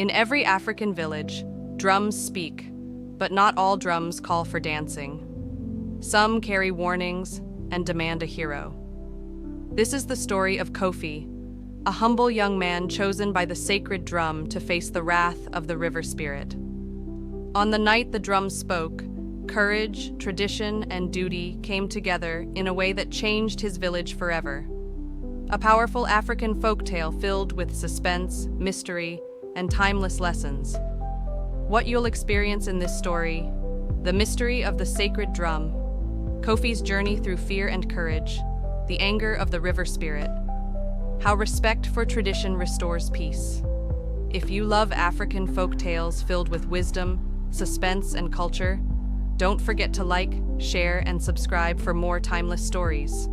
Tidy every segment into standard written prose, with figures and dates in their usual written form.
In every African village, drums speak, but not all drums call for dancing. Some carry warnings and demand a hero. This is the story of Kofi, a humble young man chosen by the sacred drum to face the wrath of the river spirit. On the night the drum spoke, courage, tradition, and duty came together in a way that changed his village forever. A powerful African folktale filled with suspense, mystery, and timeless lessons. What you'll experience in this story: the mystery of the sacred drum, Kofi's journey through fear and courage, the anger of the river spirit, how respect for tradition restores peace. If you love African folk tales filled with wisdom, suspense, and culture, don't forget to like, share, and subscribe for more timeless stories.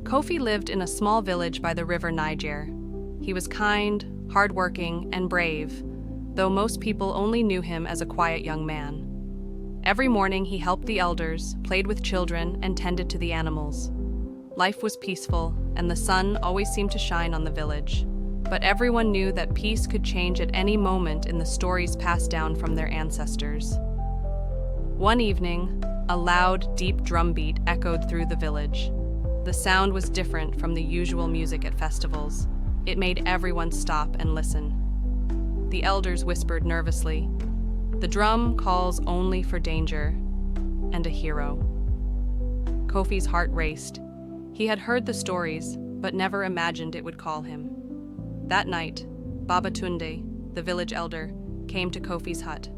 Kofi lived in a small village by the river Niger. He was kind, hardworking, and brave, though most people only knew him as a quiet young man. Every morning he helped the elders, played with children, and tended to the animals. Life was peaceful, and the sun always seemed to shine on the village. But everyone knew that peace could change at any moment in the stories passed down from their ancestors. One evening, a loud, deep drumbeat echoed through the village. The sound was different from the usual music at festivals. It made everyone stop and listen. The elders whispered nervously, "The drum calls only for danger and a hero." Kofi's heart raced. He had heard the stories, but never imagined it would call him. That night, Baba Tunde, the village elder, came to Kofi's hut.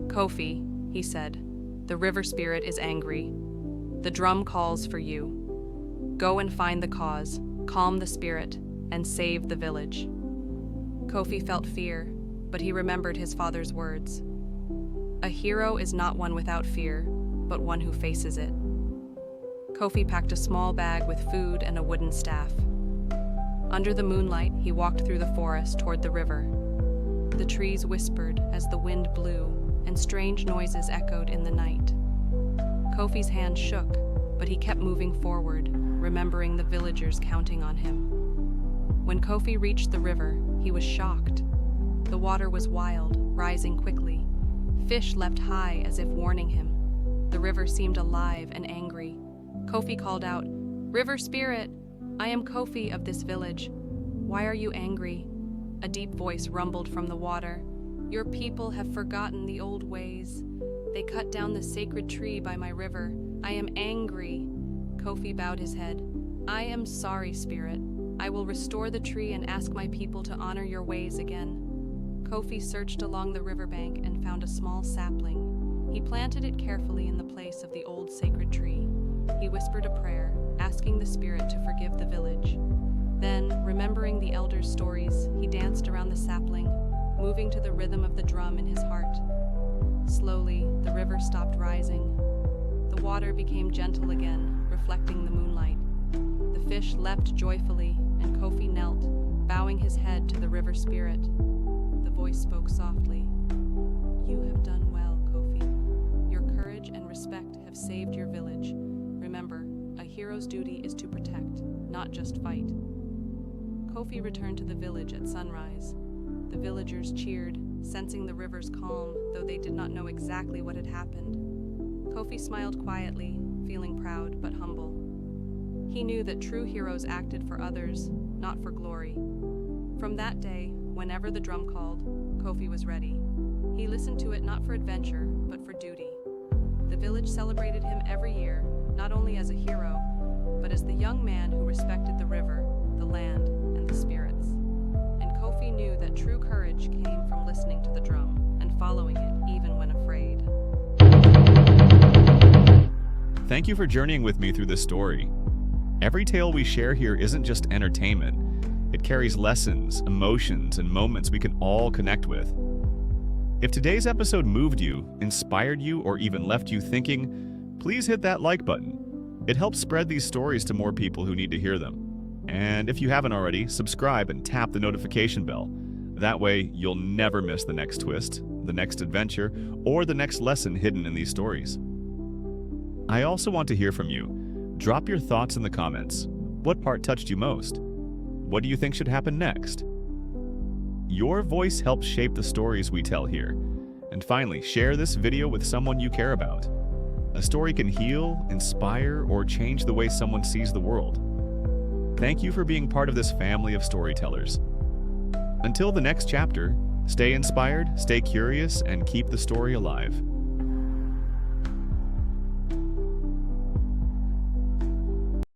"Kofi," he said, "the river spirit is angry. The drum calls for you. Go and find the cause, calm the spirit, and save the village." Kofi felt fear, but he remembered his father's words. A hero is not one without fear, but one who faces it. Kofi packed a small bag with food and a wooden staff. Under the moonlight, he walked through the forest toward the river. The trees whispered as the wind blew, and strange noises echoed in the night. Kofi's hand shook, but he kept moving forward, remembering the villagers counting on him. When Kofi reached the river, he was shocked. The water was wild, rising quickly. Fish leapt high as if warning him. The river seemed alive and angry. Kofi called out, "River spirit, I am Kofi of this village. Why are you angry?" A deep voice rumbled from the water. "Your people have forgotten the old ways. They cut down the sacred tree by my river. I am angry." Kofi bowed his head. "I am sorry, spirit. I will restore the tree and ask my people to honor your ways again." Kofi searched along the riverbank and found a small sapling. He planted it carefully in the place of the old sacred tree. He whispered a prayer, asking the spirit to forgive the village. Then, remembering the elders' stories, he danced around the sapling, moving to the rhythm of the drum in his heart. Slowly, the river stopped rising. The water became gentle again, reflecting the moonlight. The fish leapt joyfully, and Kofi knelt, bowing his head to the river spirit. The voice spoke softly. "You have done well, Kofi. Your courage and respect have saved your village. Remember, a hero's duty is to protect, not just fight." Kofi returned to the village at sunrise. The villagers cheered, sensing the river's calm, though they did not know exactly what had happened. Kofi smiled quietly, feeling proud but humble. He knew that true heroes acted for others, not for glory. From that day, whenever the drum called, Kofi was ready. He listened to it not for adventure, but for duty. The village celebrated him every year, not only as a hero, but as the young man who respected the river, the land, and the spirits. And Kofi knew that true courage came from listening to the drum and following it even when afraid. Thank you for journeying with me through this story. Every tale we share here isn't just entertainment. It carries lessons, emotions, and moments we can all connect with. If today's episode moved you, inspired you, or even left you thinking, please hit that like button. It helps spread these stories to more people who need to hear them. And if you haven't already, subscribe and tap the notification bell. That way, you'll never miss the next twist, the next adventure, or the next lesson hidden in these stories. I also want to hear from you. Drop your thoughts in the comments. What part touched you most? What do you think should happen next? Your voice helps shape the stories we tell here. And finally, share this video with someone you care about. A story can heal, inspire, or change the way someone sees the world. Thank you for being part of this family of storytellers. Until the next chapter, stay inspired, stay curious, and keep the story alive.